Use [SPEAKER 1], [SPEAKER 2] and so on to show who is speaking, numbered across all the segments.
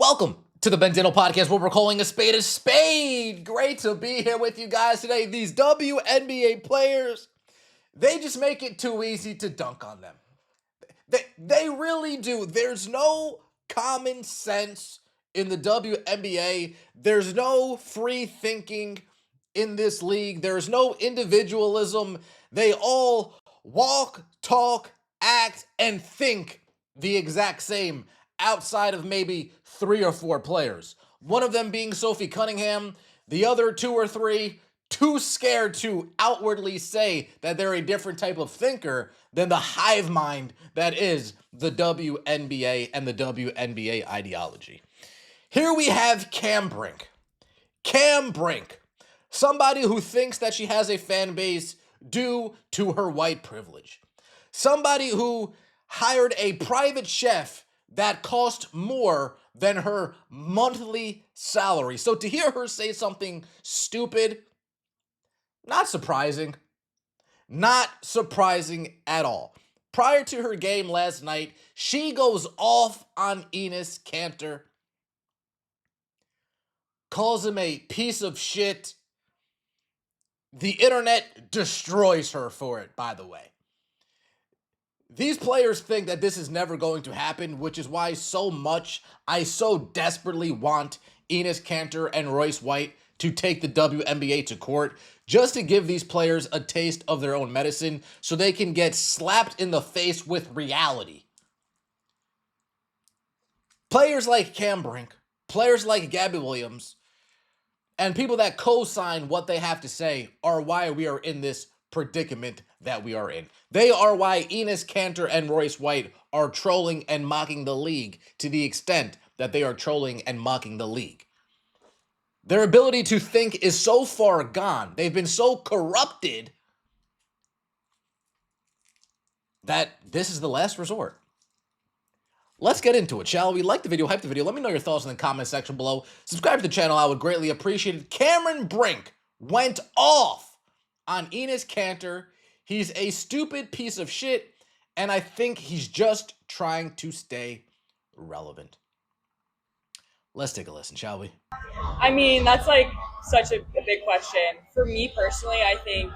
[SPEAKER 1] Welcome to the Bendino Podcast, where we're calling a spade. Great to be here with you guys today. These WNBA players, they just make it too easy to dunk on them. They really do. There's no common sense in the WNBA. There's no free thinking in this league. There's no individualism. They all walk, talk, act, and think the exact same outside of maybe 3 or 4 players. One of them being Sophie Cunningham, the other 2 or 3 too scared to outwardly say that they're a different type of thinker than the hive mind that is the WNBA and the WNBA ideology. Here we have Cam Brink. Cam Brink, somebody who thinks that she has a fan base due to her white privilege. Somebody who hired a private chef that cost more than her monthly salary. So to hear her say something stupid, not surprising. Not surprising at all. Prior to her game last night, she goes off on Enes Kanter, calls him a piece of shit. The internet destroys her for it, by the way. These players think that this is never going to happen, which is why I so desperately want Enes Kanter and Royce White to take the WNBA to court, just to give these players a taste of their own medicine so they can get slapped in the face with reality. Players like Cam Brink, players like Gabby Williams, and people that co-sign what they have to say are why we are in this predicament that we are in. They are why Enes Kanter and Royce White are trolling and mocking the league to the extent that they are trolling and mocking the league. Their ability to think is so far gone. They've been so corrupted that this is the last resort. Let's get into it, shall we? Like the video, hype the video. Let me know your thoughts in the comment section below. Subscribe to the channel. I would greatly appreciate it. Cameron Brink went off on Enes Kanter. He's a stupid piece of shit, and I think he's just trying to stay relevant. Let's take a listen, shall we?
[SPEAKER 2] I mean, that's like such a big question. For me personally, I think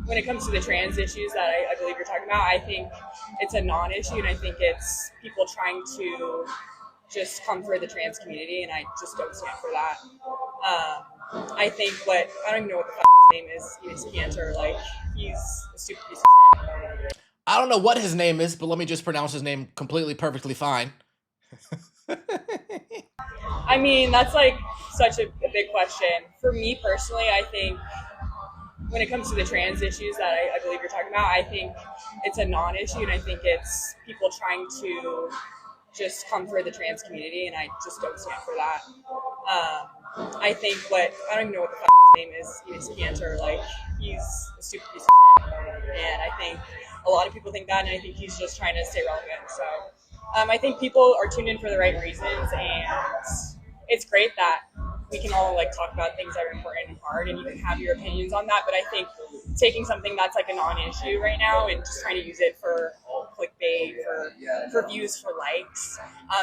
[SPEAKER 2] when it comes to the trans issues that I believe you're talking about, I think it's a non-issue, and I think it's people trying to just come for the trans community, and I just don't stand for that. I think I don't even know what the fuck his name is, Enes Kanter, like, he's a stupid piece of shit.
[SPEAKER 1] I don't know what his name is, but let me just pronounce his name completely, perfectly fine.
[SPEAKER 2] I mean, that's like such a big question. For me personally, I think when it comes to the trans issues that I believe you're talking about, I think it's a non-issue, and I think it's people trying to just come for the trans community, and I just don't stand for that. I think I don't even know what the fuck his name is, Enes Kanter, like, he's a stupid piece of shit, and I think a lot of people think that, and I think he's just trying to stay relevant. So I think people are tuned in for the right reasons, and it's great that we can all like talk about things that are important and hard, and you can have your opinions on that. But I think taking something that's like a non-issue right now and just trying to use it for clickbait, for views, for likes,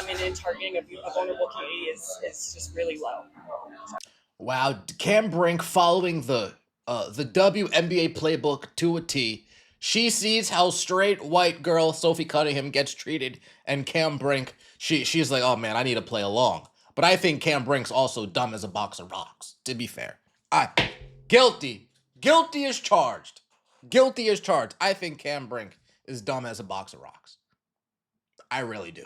[SPEAKER 2] and then targeting a vulnerable community is just really low.
[SPEAKER 1] Wow, Cam Brink following the WNBA playbook to a T. She sees how straight white girl Sophie Cunningham gets treated, and Cam Brink, she's like, oh man, I need to play along. But I think Cam Brink's also dumb as a box of rocks, to be fair. Guilty. Guilty as charged. Guilty as charged. I think Cam Brink is dumb as a box of rocks. I really do.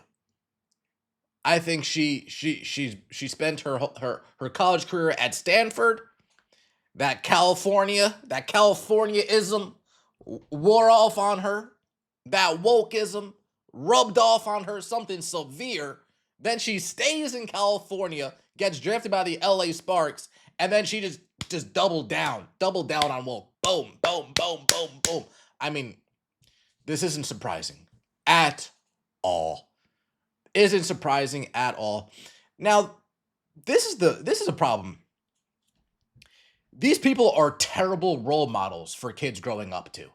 [SPEAKER 1] I think she spent her college career at Stanford. That Californiaism wore off on her. That wokeism rubbed off on her something severe. Then she stays in California, gets drafted by the LA Sparks, and then she just doubled down on woke. Boom, boom, boom, boom, boom. I mean, this isn't surprising at all. Isn't surprising at all. Now, this is a problem. These people are terrible role models for kids growing up to.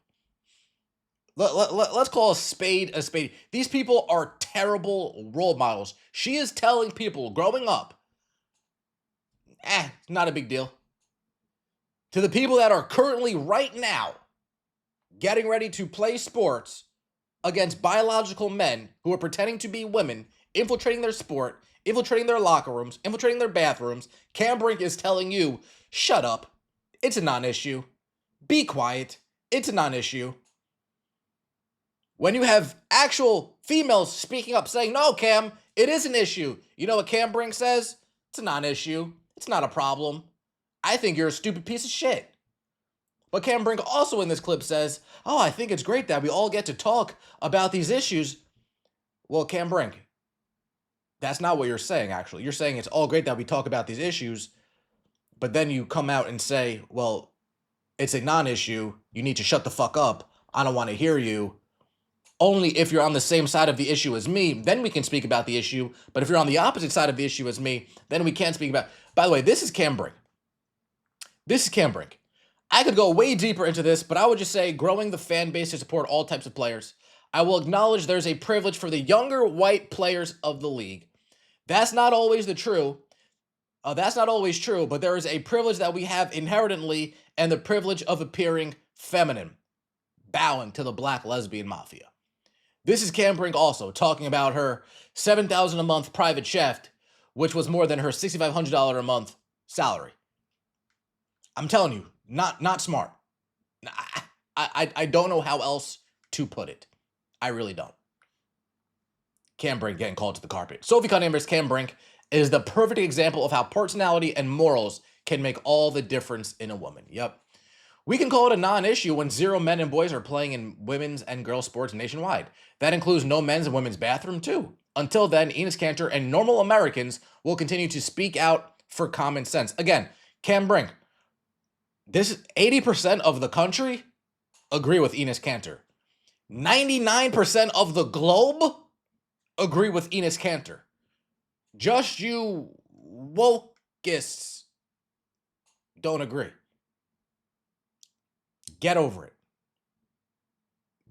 [SPEAKER 1] Let's call a spade a spade. These people are terrible role models. She is telling people growing up, not a big deal. To the people that are currently right now getting ready to play sports against biological men who are pretending to be women, infiltrating their sport, infiltrating their locker rooms, infiltrating their bathrooms, Cam Brink is telling you, shut up. It's a non-issue. Be quiet. It's a non-issue. When you have actual females speaking up saying, no, Cam, it is an issue. You know what Cam Brink says? It's a non-issue. It's not a problem. I think you're a stupid piece of shit. But Cam Brink also in this clip says, oh, I think it's great that we all get to talk about these issues. Well, Cam Brink, that's not what you're saying, actually. You're saying it's all great that we talk about these issues, but then you come out and say, well, it's a non-issue. You need to shut the fuck up. I don't want to hear you. Only if you're on the same side of the issue as me, then we can speak about the issue. But if you're on the opposite side of the issue as me, then we can't speak about. By the way, this is Cam Brink. This is Cam Brink. I could go way deeper into this, but I would just say growing the fan base to support all types of players. I will acknowledge there's a privilege for the younger white players of the league. That's not always true, but there is a privilege that we have inherently, and the privilege of appearing feminine, bowing to the black lesbian mafia. This is Cam Brink also talking about her $7,000 a month private chef, which was more than her $6,500 a month salary. I'm telling you, not smart. I don't know how else to put it. I really don't. Cam Brink getting called to the carpet. Sophie Cunningham Cam Brink is the perfect example of how personality and morals can make all the difference in a woman. Yep. We can call it a non-issue when 0 men and boys are playing in women's and girls sports nationwide. That includes no men's and women's bathroom too. Until then, Enes Kanter and normal Americans will continue to speak out for common sense. Again, Cam Brink, this 80% of the country agree with Enes Kanter. 99% of the globe agree with Enes Kanter. Just you wokeists don't agree. Get over it.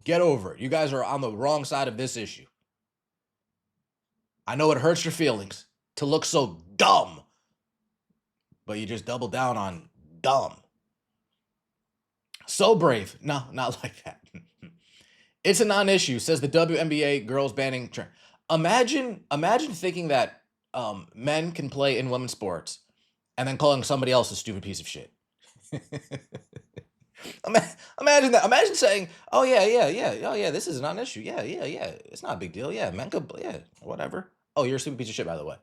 [SPEAKER 1] Get over it. You guys are on the wrong side of this issue. I know it hurts your feelings to look so dumb, but you just double down on dumb. So brave. No, not like that. It's a non-issue, says the WNBA girls banning trend. Imagine thinking that men can play in women's sports and then calling somebody else a stupid piece of shit. Imagine that. Imagine saying, oh yeah, this is a non-issue. Yeah, it's not a big deal. Yeah, men could, whatever. Oh, you're a stupid piece of shit, by the way.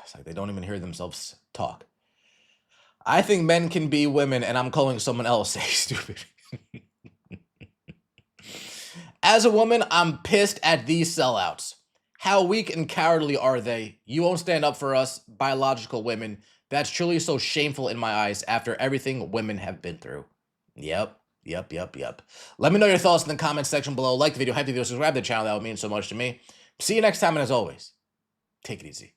[SPEAKER 1] It's like they don't even hear themselves talk. I think men can be women, and I'm calling someone else a stupid. As a woman, I'm pissed at these sellouts. How weak and cowardly are they? You won't stand up for us, biological women. That's truly so shameful in my eyes after everything women have been through. Yep. Let me know your thoughts in the comments section below. Like the video, hype the video, subscribe to the channel. That would mean so much to me. See you next time, and as always, take it easy.